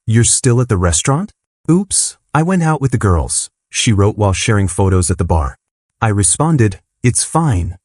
you're still at the restaurant? Oops, I went out with the girls, she wrote while sharing photos at the bar. I responded, it's fine.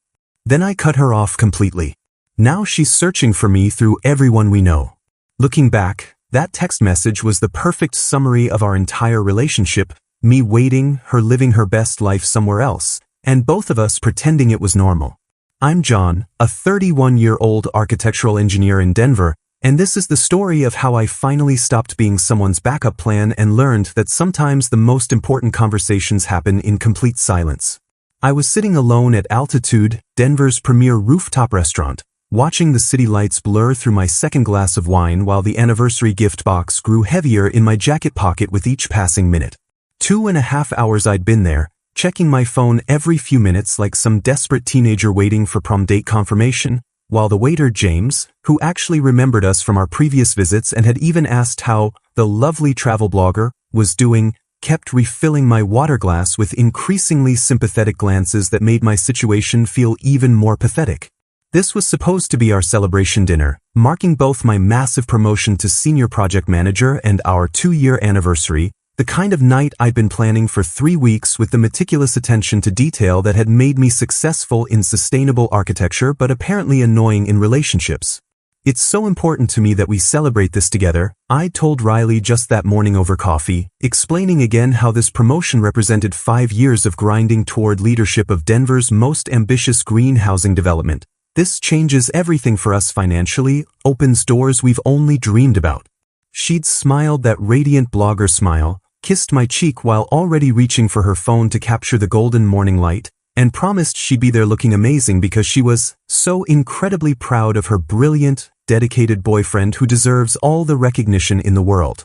Then I cut her off completely. Now she's searching for me through everyone we know. Looking back, that text message was the perfect summary of our entire relationship, me waiting, her living her best life somewhere else, and both of us pretending it was normal. I'm John, a 31-year-old architectural engineer in Denver, and this is the story of how I finally stopped being someone's backup plan and learned that sometimes the most important conversations happen in complete silence. I was sitting alone at Altitude, Denver's premier rooftop restaurant, watching the city lights blur through my second glass of wine while the anniversary gift box grew heavier in my jacket pocket with each passing minute. 2.5 hours I'd been there, checking my phone every few minutes like some desperate teenager waiting for prom date confirmation, while the waiter James, who actually remembered us from our previous visits and had even asked how the lovely travel blogger was doing, kept refilling my water glass with increasingly sympathetic glances that made my situation feel even more pathetic. This was supposed to be our celebration dinner, marking both my massive promotion to senior project manager and our 2-year anniversary, the kind of night I'd been planning for 3 weeks with the meticulous attention to detail that had made me successful in sustainable architecture but apparently annoying in relationships. It's so important to me that we celebrate this together, I told Riley just that morning over coffee, explaining again how this promotion represented 5 years of grinding toward leadership of Denver's most ambitious green housing development. This changes everything for us financially, opens doors we've only dreamed about. She'd smiled that radiant blogger smile, kissed my cheek while already reaching for her phone to capture the golden morning light, and promised she'd be there looking amazing because she was so incredibly proud of her brilliant, dedicated boyfriend who deserves all the recognition in the world.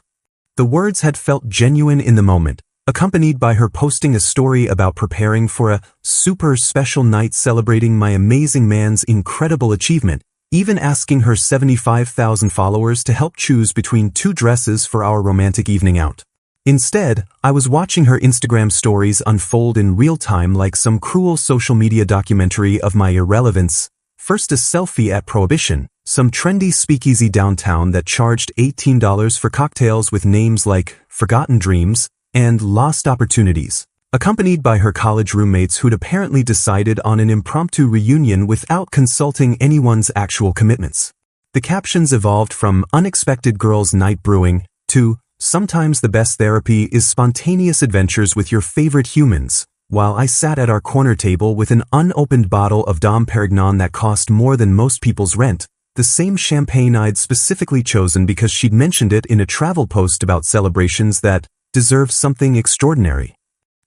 The words had felt genuine in the moment, accompanied by her posting a story about preparing for a super special night celebrating my amazing man's incredible achievement, even asking her 75,000 followers to help choose between 2 dresses for our romantic evening out. Instead, I was watching her Instagram stories unfold in real time like some cruel social media documentary of my irrelevance. First a selfie at Prohibition, some trendy speakeasy downtown that charged $18 for cocktails with names like Forgotten Dreams and Lost Opportunities, accompanied by her college roommates who'd apparently decided on an impromptu reunion without consulting anyone's actual commitments. The captions evolved from unexpected girls' night brewing to sometimes the best therapy is spontaneous adventures with your favorite humans, while I sat at our corner table with an unopened bottle of Dom Perignon that cost more than most people's rent, the same champagne I'd specifically chosen because she'd mentioned it in a travel post about celebrations that deserve something extraordinary.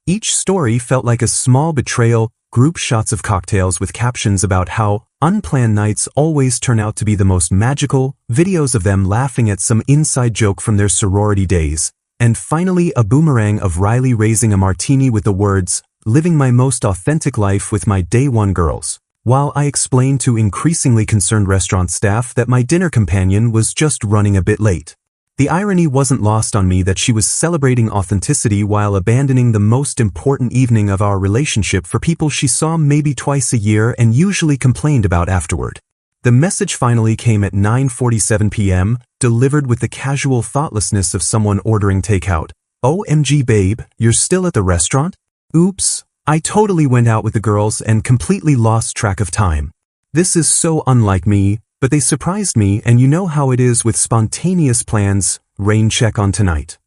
Each story felt like a small betrayal, group shots of cocktails with captions about how unplanned nights always turn out to be the most magical, videos of them laughing at some inside joke from their sorority days, and finally a boomerang of Riley raising a martini with the words, living my most authentic life with my day one girls, while I explained to increasingly concerned restaurant staff that my dinner companion was just running a bit late. The irony wasn't lost on me that she was celebrating authenticity while abandoning the most important evening of our relationship for people she saw maybe twice a year and usually complained about afterward. The message finally came at 9:47 p.m., delivered with the casual thoughtlessness of someone ordering takeout. OMG babe, you're still at the restaurant? Oops, I totally went out with the girls and completely lost track of time. This is so unlike me, but they surprised me, and you know how it is with spontaneous plans. Rain check on tonight.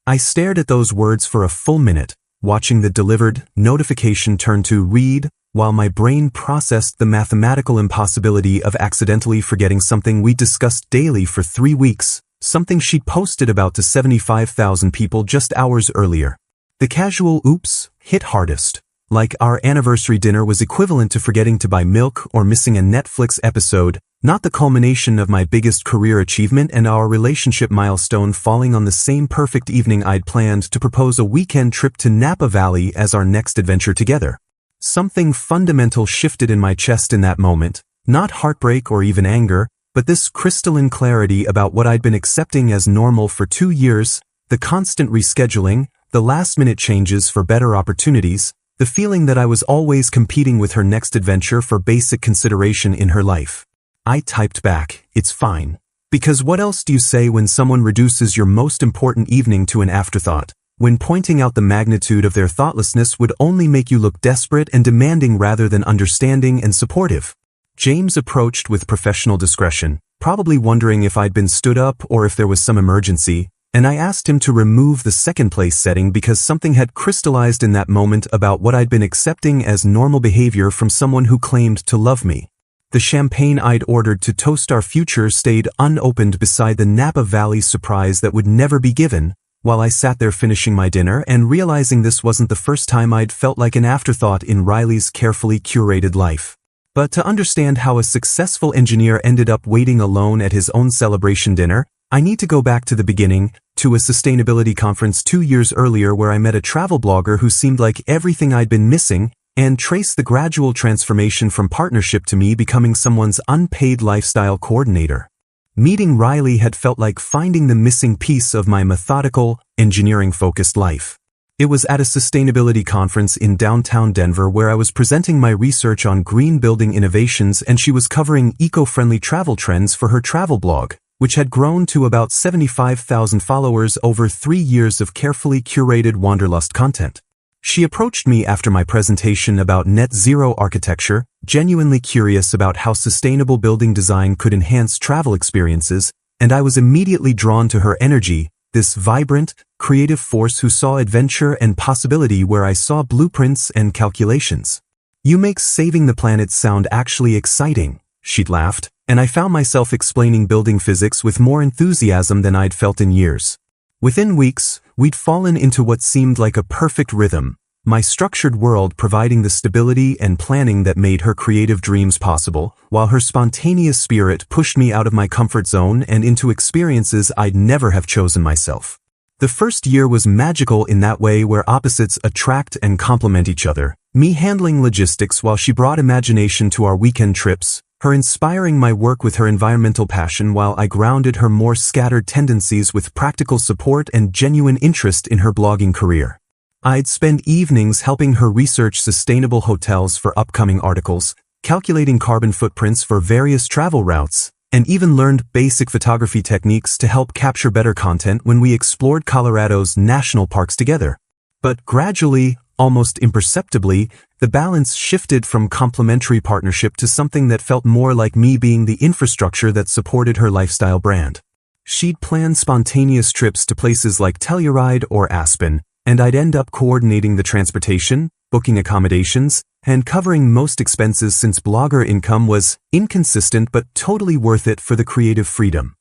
I stared at those words for a full minute, watching the delivered notification turn to read, while my brain processed the mathematical impossibility of accidentally forgetting something we discussed daily for 3 weeks, something she'd posted about to 75,000 people just hours earlier. The casual oops hit hardest. Like our anniversary dinner was equivalent to forgetting to buy milk or missing a Netflix episode, not the culmination of my biggest career achievement and our relationship milestone falling on the same perfect evening I'd planned to propose a weekend trip to Napa Valley as our next adventure together. Something fundamental shifted in my chest in that moment, not heartbreak or even anger, but this crystalline clarity about what I'd been accepting as normal for 2 years, the constant rescheduling, the last-minute changes for better opportunities, the feeling that I was always competing with her next adventure for basic consideration in her life. I typed back, it's fine. Because what else do you say when someone reduces your most important evening to an afterthought, when pointing out the magnitude of their thoughtlessness would only make you look desperate and demanding rather than understanding and supportive? James approached with professional discretion, probably wondering if I'd been stood up or if there was some emergency, and I asked him to remove the second place setting because something had crystallized in that moment about what I'd been accepting as normal behavior from someone who claimed to love me. The champagne I'd ordered to toast our future stayed unopened beside the Napa Valley surprise that would never be given, while I sat there finishing my dinner and realizing this wasn't the first time I'd felt like an afterthought in Riley's carefully curated life. But to understand how a successful engineer ended up waiting alone at his own celebration dinner, I need to go back to the beginning, to a sustainability conference 2 years earlier where I met a travel blogger who seemed like everything I'd been missing, and trace the gradual transformation from partnership to me becoming someone's unpaid lifestyle coordinator. Meeting Riley had felt like finding the missing piece of my methodical, engineering-focused life. It was at a sustainability conference in downtown Denver where I was presenting my research on green building innovations and she was covering eco-friendly travel trends for her travel blog, which had grown to about 75,000 followers over 3 years of carefully curated Wanderlust content. She approached me after my presentation about net zero architecture, genuinely curious about how sustainable building design could enhance travel experiences, and I was immediately drawn to her energy, this vibrant, creative force who saw adventure and possibility where I saw blueprints and calculations. "You make saving the planet sound actually exciting," she'd laughed, and I found myself explaining building physics with more enthusiasm than I'd felt in years. Within weeks, we'd fallen into what seemed like a perfect rhythm, my structured world providing the stability and planning that made her creative dreams possible, while her spontaneous spirit pushed me out of my comfort zone and into experiences I'd never have chosen myself. The first year was magical in that way where opposites attract and complement each other, me handling logistics while she brought imagination to our weekend trips, her inspiring my work with her environmental passion while I grounded her more scattered tendencies with practical support and genuine interest in her blogging career. I'd spend evenings helping her research sustainable hotels for upcoming articles, calculating carbon footprints for various travel routes, and even learned basic photography techniques to help capture better content when we explored Colorado's national parks together. But gradually, almost imperceptibly, the balance shifted from complementary partnership to something that felt more like me being the infrastructure that supported her lifestyle brand. She'd plan spontaneous trips to places like Telluride or Aspen, and I'd end up coordinating the transportation, booking accommodations, and covering most expenses since blogger income was inconsistent but totally worth it for the creative freedom.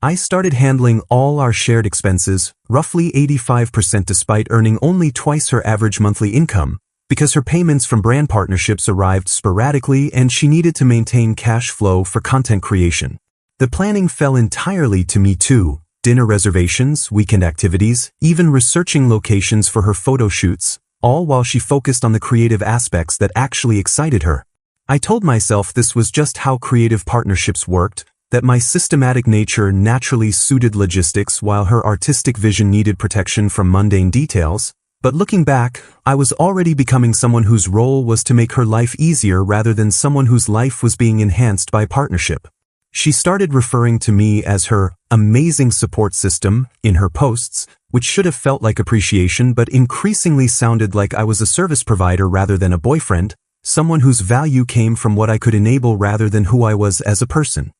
I started handling all our shared expenses, roughly 85% despite earning only twice her average monthly income, because her payments from brand partnerships arrived sporadically and she needed to maintain cash flow for content creation. The planning fell entirely to me too, dinner reservations, weekend activities, even researching locations for her photo shoots, all while she focused on the creative aspects that actually excited her. I told myself this was just how creative partnerships worked, that my systematic nature naturally suited logistics while her artistic vision needed protection from mundane details, but looking back, I was already becoming someone whose role was to make her life easier rather than someone whose life was being enhanced by partnership. She started referring to me as her amazing support system in her posts, which should have felt like appreciation but increasingly sounded like I was a service provider rather than a boyfriend, someone whose value came from what I could enable rather than who I was as a person.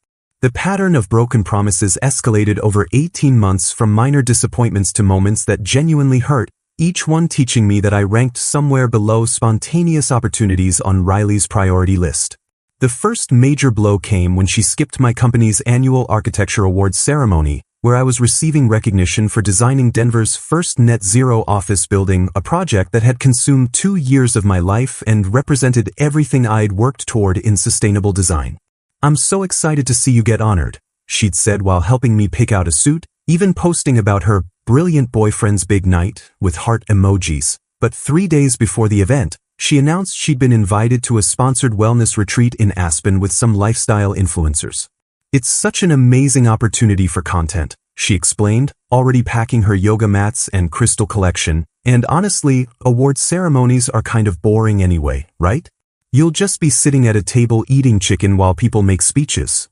The pattern of broken promises escalated over 18 months from minor disappointments to moments that genuinely hurt, each one teaching me that I ranked somewhere below spontaneous opportunities on Riley's priority list. The first major blow came when she skipped my company's annual Architecture Awards ceremony, where I was receiving recognition for designing Denver's first net zero office building, a project that had consumed 2 years of my life and represented everything I'd worked toward in sustainable design. "I'm so excited to see you get honored," she'd said while helping me pick out a suit, even posting about her brilliant boyfriend's big night with heart emojis. But 3 days before the event, she announced she'd been invited to a sponsored wellness retreat in Aspen with some lifestyle influencers. "It's such an amazing opportunity for content," she explained, already packing her yoga mats and crystal collection, "and honestly, award ceremonies are kind of boring anyway, right? You'll just be sitting at a table eating chicken while people make speeches."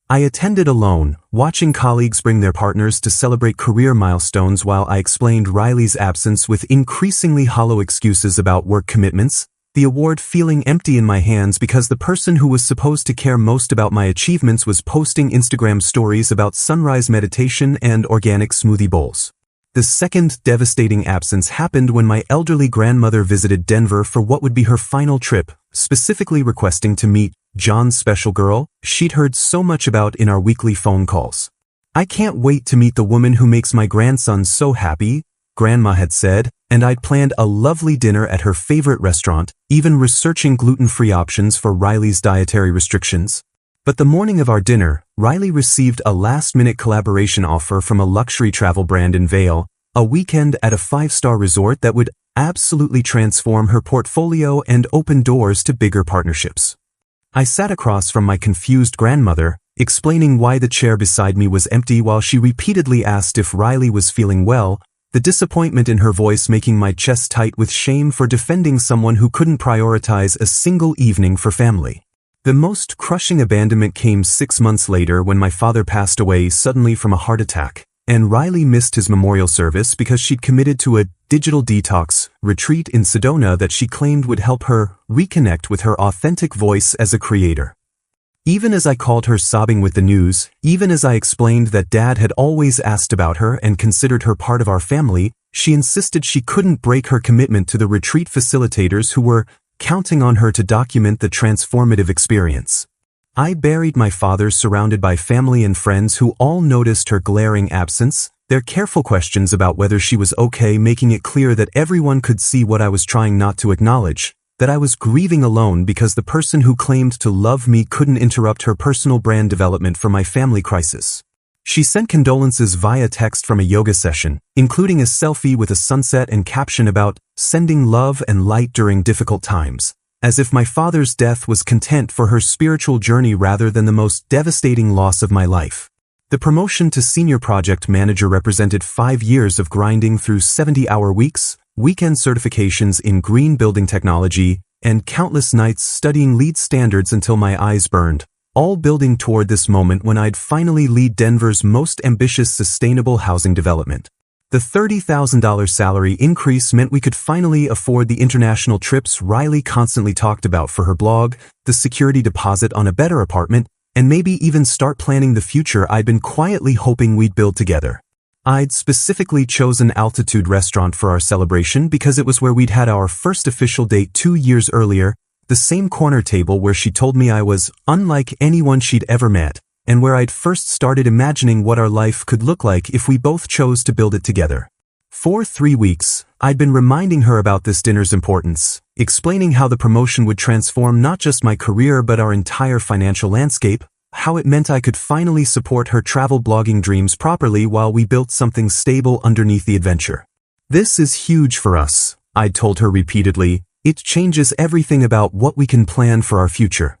I attended alone, watching colleagues bring their partners to celebrate career milestones while I explained Riley's absence with increasingly hollow excuses about work commitments, the award feeling empty in my hands because the person who was supposed to care most about my achievements was posting Instagram stories about sunrise meditation and organic smoothie bowls. The second devastating absence happened when my elderly grandmother visited Denver for what would be her final trip, specifically requesting to meet John's special girl she'd heard so much about in our weekly phone calls. "I can't wait to meet the woman who makes my grandson so happy," Grandma had said, and I'd planned a lovely dinner at her favorite restaurant, even researching gluten-free options for Riley's dietary restrictions. But the morning of our dinner, Riley received a last-minute collaboration offer from a luxury travel brand in Vail, a weekend at a 5-star resort that would absolutely transform her portfolio and open doors to bigger partnerships. I sat across from my confused grandmother, explaining why the chair beside me was empty while she repeatedly asked if Riley was feeling well, the disappointment in her voice making my chest tight with shame for defending someone who couldn't prioritize a single evening for family. The most crushing abandonment came 6 months later when my father passed away suddenly from a heart attack, and Riley missed his memorial service because she'd committed to a digital detox retreat in Sedona that she claimed would help her reconnect with her authentic voice as a creator. Even as I called her sobbing with the news, even as I explained that Dad had always asked about her and considered her part of our family, she insisted she couldn't break her commitment to the retreat facilitators who were counting on her to document the transformative experience. I buried my father surrounded by family and friends who all noticed her glaring absence, their careful questions about whether she was okay, making it clear that everyone could see what I was trying not to acknowledge, that I was grieving alone because the person who claimed to love me couldn't interrupt her personal brand development for my family crisis. She sent condolences via text from a yoga session, including a selfie with a sunset and caption about sending love and light during difficult times, as if my father's death was content for her spiritual journey rather than the most devastating loss of my life. The promotion to senior project manager represented 5 years of grinding through 70-hour weeks, weekend certifications in green building technology, and countless nights studying LEED standards until my eyes burned, all building toward this moment when I'd finally lead Denver's most ambitious sustainable housing development. The $30,000 salary increase meant we could finally afford the international trips Riley constantly talked about for her blog, the security deposit on a better apartment, and maybe even start planning the future I'd been quietly hoping we'd build together. I'd specifically chosen Altitude Restaurant for our celebration because it was where we'd had our first official date 2 years earlier, the same corner table where she told me I was unlike anyone she'd ever met, and where I'd first started imagining what our life could look like if we both chose to build it together. For 3 weeks, I'd been reminding her about this dinner's importance, explaining how the promotion would transform not just my career but our entire financial landscape, how it meant I could finally support her travel blogging dreams properly while we built something stable underneath the adventure. "This is huge for us," I'd told her repeatedly. "It changes everything about what we can plan for our future."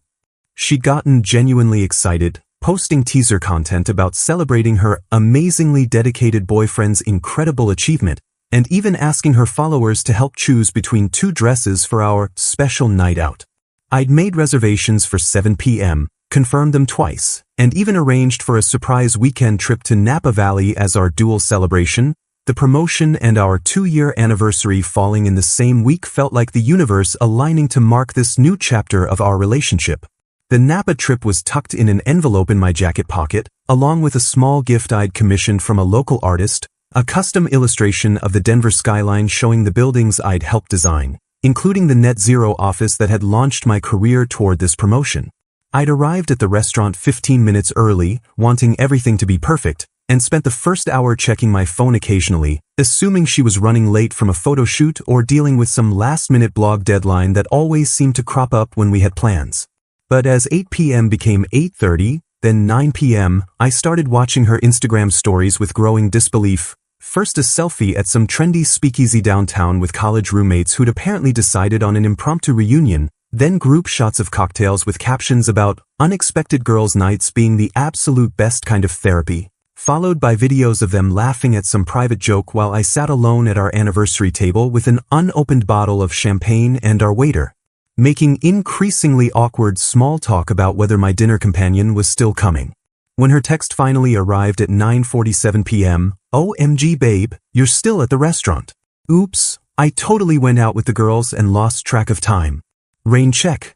She'd gotten genuinely excited, posting teaser content about celebrating her amazingly dedicated boyfriend's incredible achievement, and even asking her followers to help choose between 2 dresses for our special night out. I'd made reservations for 7 p.m., confirmed them twice, and even arranged for a surprise weekend trip to Napa Valley as our dual celebration. The promotion and our 2-year anniversary falling in the same week felt like the universe aligning to mark this new chapter of our relationship. The Napa trip was tucked in an envelope in my jacket pocket, along with a small gift I'd commissioned from a local artist, a custom illustration of the Denver skyline showing the buildings I'd helped design, including the net zero office that had launched my career toward this promotion. I'd arrived at the restaurant 15 minutes early, wanting everything to be perfect, and spent the first hour checking my phone occasionally, assuming she was running late from a photo shoot or dealing with some last-minute blog deadline that always seemed to crop up when we had plans. But as 8 p.m. became 8:30, then 9 p.m., I started watching her Instagram stories with growing disbelief. First a selfie at some trendy speakeasy downtown with college roommates who'd apparently decided on an impromptu reunion, then group shots of cocktails with captions about unexpected girls' nights being the absolute best kind of therapy, followed by videos of them laughing at some private joke while I sat alone at our anniversary table with an unopened bottle of champagne and our waiter, making increasingly awkward small talk about whether my dinner companion was still coming. When her text finally arrived at 9:47 p.m., "OMG babe, you're still at the restaurant." Oops, I totally went out with the girls and lost track of time. Rain check.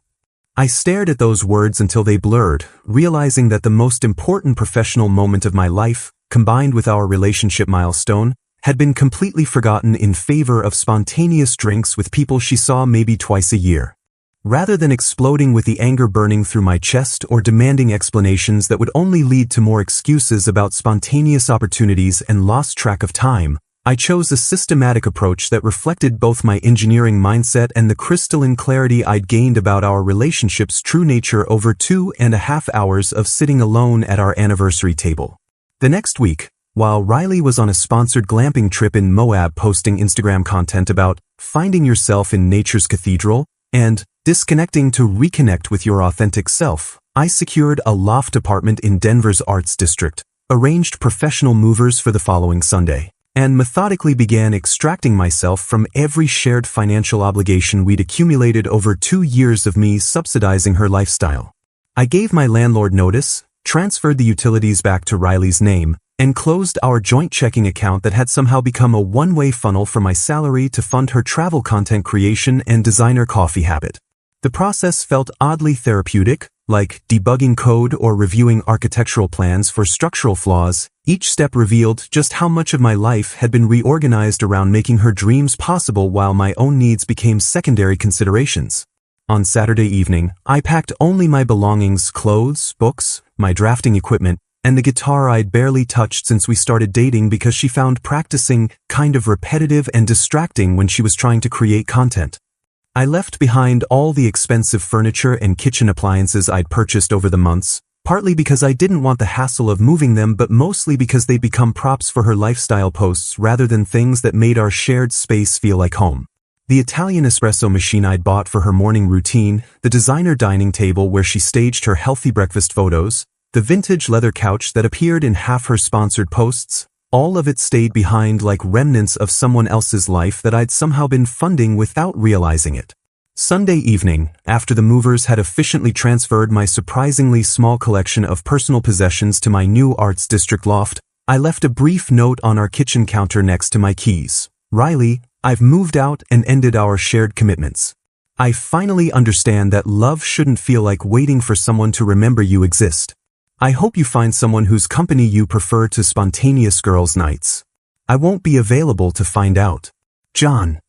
I stared at those words until they blurred, realizing that the most important professional moment of my life, combined with our relationship milestone, had been completely forgotten in favor of spontaneous drinks with people she saw maybe twice a year. Rather than exploding with the anger burning through my chest or demanding explanations that would only lead to more excuses about spontaneous opportunities and lost track of time, I chose a systematic approach that reflected both my engineering mindset and the crystalline clarity I'd gained about our relationship's true nature over 2.5 hours of sitting alone at our anniversary table. The next week, while Riley was on a sponsored glamping trip in Moab posting Instagram content about finding yourself in nature's cathedral and disconnecting to reconnect with your authentic self, I secured a loft apartment in Denver's Arts District, arranged professional movers for the following Sunday, and methodically began extracting myself from every shared financial obligation we'd accumulated over 2 years of me subsidizing her lifestyle. I gave my landlord notice, transferred the utilities back to Riley's name, and closed our joint checking account that had somehow become a one-way funnel for my salary to fund her travel content creation and designer coffee habit. The process felt oddly therapeutic, like debugging code or reviewing architectural plans for structural flaws. Each step revealed just how much of my life had been reorganized around making her dreams possible while my own needs became secondary considerations. On Saturday evening, I packed only my belongings, clothes, books, my drafting equipment, and the guitar I'd barely touched since we started dating because she found practicing kind of repetitive and distracting when she was trying to create content. I left behind all the expensive furniture and kitchen appliances I'd purchased over the months, partly because I didn't want the hassle of moving them, but mostly because they'd become props for her lifestyle posts rather than things that made our shared space feel like home. The Italian espresso machine I'd bought for her morning routine, the designer dining table where she staged her healthy breakfast photos, the vintage leather couch that appeared in half her sponsored posts, all of it stayed behind like remnants of someone else's life that I'd somehow been funding without realizing it. Sunday evening, after the movers had efficiently transferred my surprisingly small collection of personal possessions to my new Arts District loft, I left a brief note on our kitchen counter next to my keys. "Riley, I've moved out and ended our shared commitments. I finally understand that love shouldn't feel like waiting for someone to remember you exist. I hope you find someone whose company you prefer to spontaneous girls' nights. I won't be available to find out. John."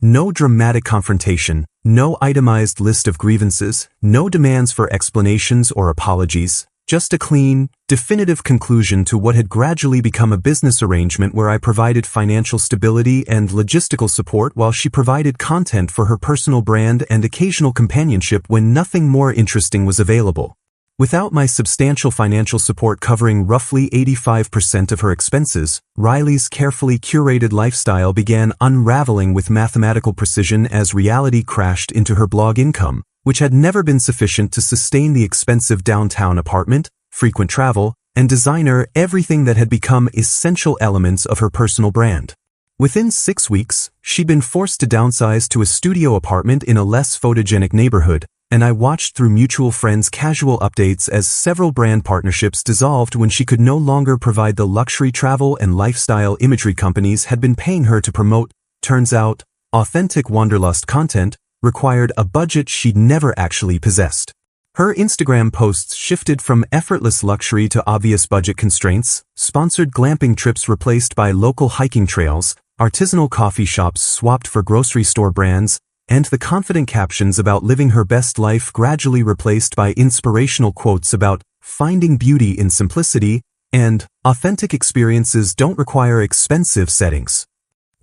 No dramatic confrontation, no itemized list of grievances, no demands for explanations or apologies, just a clean, definitive conclusion to what had gradually become a business arrangement where I provided financial stability and logistical support while she provided content for her personal brand and occasional companionship when nothing more interesting was available. Without my substantial financial support covering roughly 85% of her expenses, Riley's carefully curated lifestyle began unraveling with mathematical precision as reality crashed into her blog income, which had never been sufficient to sustain the expensive downtown apartment, frequent travel, and designer, everything that had become essential elements of her personal brand. Within 6 weeks, she'd been forced to downsize to a studio apartment in a less photogenic neighborhood, and I watched through mutual friends' casual updates as several brand partnerships dissolved when she could no longer provide the luxury travel and lifestyle imagery companies had been paying her to promote. Turns out, authentic wanderlust content required a budget she'd never actually possessed. Her Instagram posts shifted from effortless luxury to obvious budget constraints, sponsored glamping trips replaced by local hiking trails, artisanal coffee shops swapped for grocery store brands, and the confident captions about living her best life gradually replaced by inspirational quotes about finding beauty in simplicity and authentic experiences don't require expensive settings.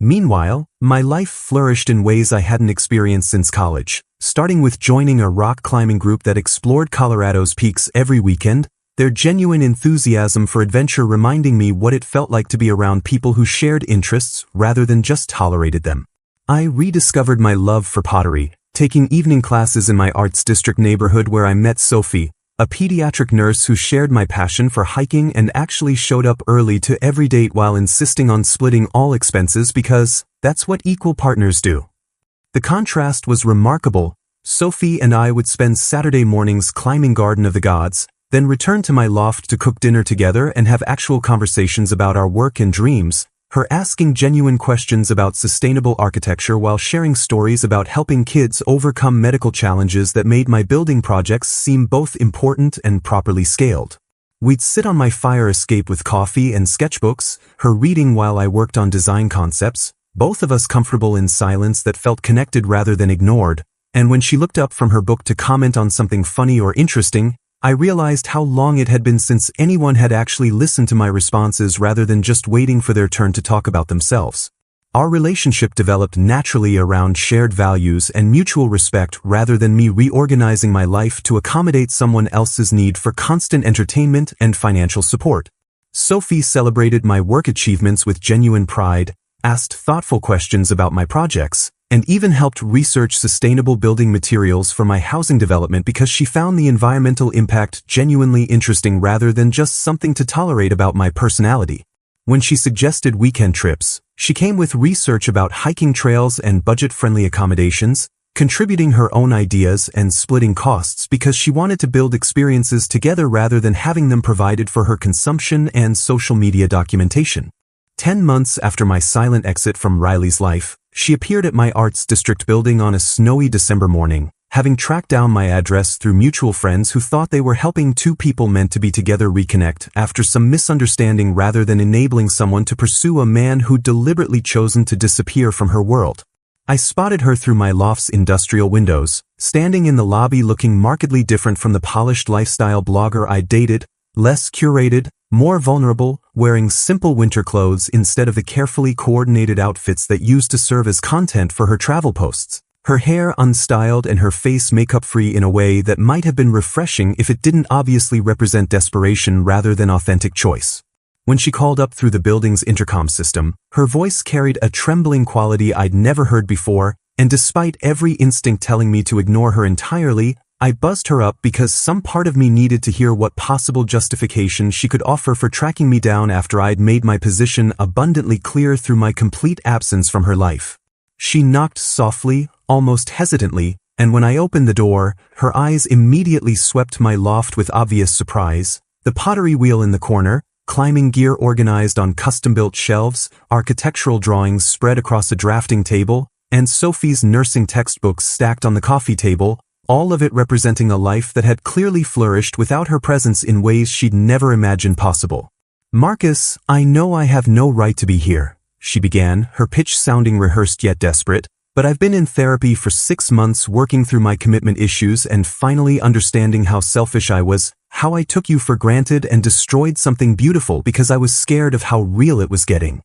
Meanwhile, my life flourished in ways I hadn't experienced since college, starting with joining a rock climbing group that explored Colorado's peaks every weekend, their genuine enthusiasm for adventure reminding me what it felt like to be around people who shared interests rather than just tolerated them. I rediscovered my love for pottery, taking evening classes in my Arts District neighborhood where I met Sophie, a pediatric nurse who shared my passion for hiking and actually showed up early to every date while insisting on splitting all expenses because that's what equal partners do. The contrast was remarkable. Sophie and I would spend Saturday mornings climbing Garden of the Gods, then return to my loft to cook dinner together and have actual conversations about our work and dreams, her asking genuine questions about sustainable architecture while sharing stories about helping kids overcome medical challenges that made my building projects seem both important and properly scaled. We'd sit on my fire escape with coffee and sketchbooks, her reading while I worked on design concepts, both of us comfortable in silence that felt connected rather than ignored, and when she looked up from her book to comment on something funny or interesting, I realized how long it had been since anyone had actually listened to my responses rather than just waiting for their turn to talk about themselves. Our relationship developed naturally around shared values and mutual respect rather than me reorganizing my life to accommodate someone else's need for constant entertainment and financial support. Sophie celebrated my work achievements with genuine pride, asked thoughtful questions about my projects, and even helped research sustainable building materials for my housing development because she found the environmental impact genuinely interesting rather than just something to tolerate about my personality. When she suggested weekend trips, she came with research about hiking trails and budget-friendly accommodations, contributing her own ideas and splitting costs because she wanted to build experiences together rather than having them provided for her consumption and social media documentation. 10 months after my silent exit from Riley's life, she appeared at my Arts District building on a snowy December morning, having tracked down my address through mutual friends who thought they were helping two people meant to be together reconnect after some misunderstanding rather than enabling someone to pursue a man who'd deliberately chosen to disappear from her world. I spotted her through my loft's industrial windows, standing in the lobby looking markedly different from the polished lifestyle blogger I dated, less curated, more vulnerable, wearing simple winter clothes instead of the carefully coordinated outfits that used to serve as content for her travel posts. Her hair unstyled and her face makeup-free in a way that might have been refreshing if it didn't obviously represent desperation rather than authentic choice. When she called up through the building's intercom system, her voice carried a trembling quality I'd never heard before, and despite every instinct telling me to ignore her entirely, I buzzed her up because some part of me needed to hear what possible justification she could offer for tracking me down after I'd made my position abundantly clear through my complete absence from her life. She knocked softly, almost hesitantly, and when I opened the door, her eyes immediately swept my loft with obvious surprise. The pottery wheel in the corner, climbing gear organized on custom-built shelves, architectural drawings spread across a drafting table, and Sophie's nursing textbooks stacked on the coffee table, all of it representing a life that had clearly flourished without her presence in ways she'd never imagined possible. "Marcus, I know I have no right to be here," she began, her pitch sounding rehearsed yet desperate, "but I've been in therapy for 6 months working through my commitment issues and finally understanding how selfish I was, how I took you for granted and destroyed something beautiful because I was scared of how real it was getting."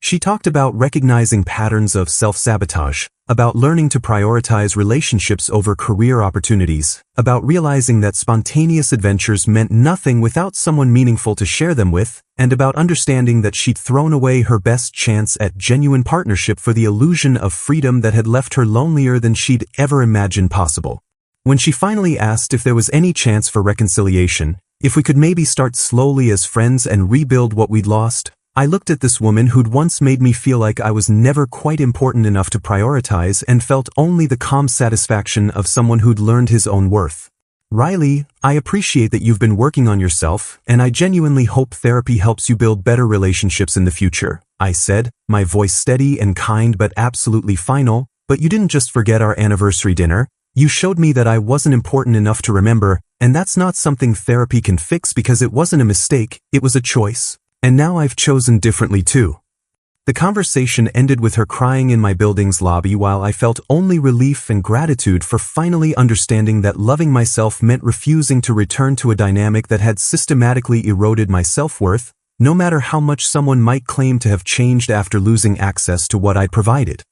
She talked about recognizing patterns of self-sabotage, about learning to prioritize relationships over career opportunities, about realizing that spontaneous adventures meant nothing without someone meaningful to share them with, and about understanding that she'd thrown away her best chance at genuine partnership for the illusion of freedom that had left her lonelier than she'd ever imagined possible. When she finally asked if there was any chance for reconciliation, if we could maybe start slowly as friends and rebuild what we'd lost, I looked at this woman who'd once made me feel like I was never quite important enough to prioritize and felt only the calm satisfaction of someone who'd learned his own worth. "Riley, I appreciate that you've been working on yourself, and I genuinely hope therapy helps you build better relationships in the future," I said, my voice steady and kind but absolutely final. "But you didn't just forget our anniversary dinner. You showed me that I wasn't important enough to remember, and that's not something therapy can fix because it wasn't a mistake, it was a choice. And now I've chosen differently too." The conversation ended with her crying in my building's lobby while I felt only relief and gratitude for finally understanding that loving myself meant refusing to return to a dynamic that had systematically eroded my self-worth, no matter how much someone might claim to have changed after losing access to what I'd provided.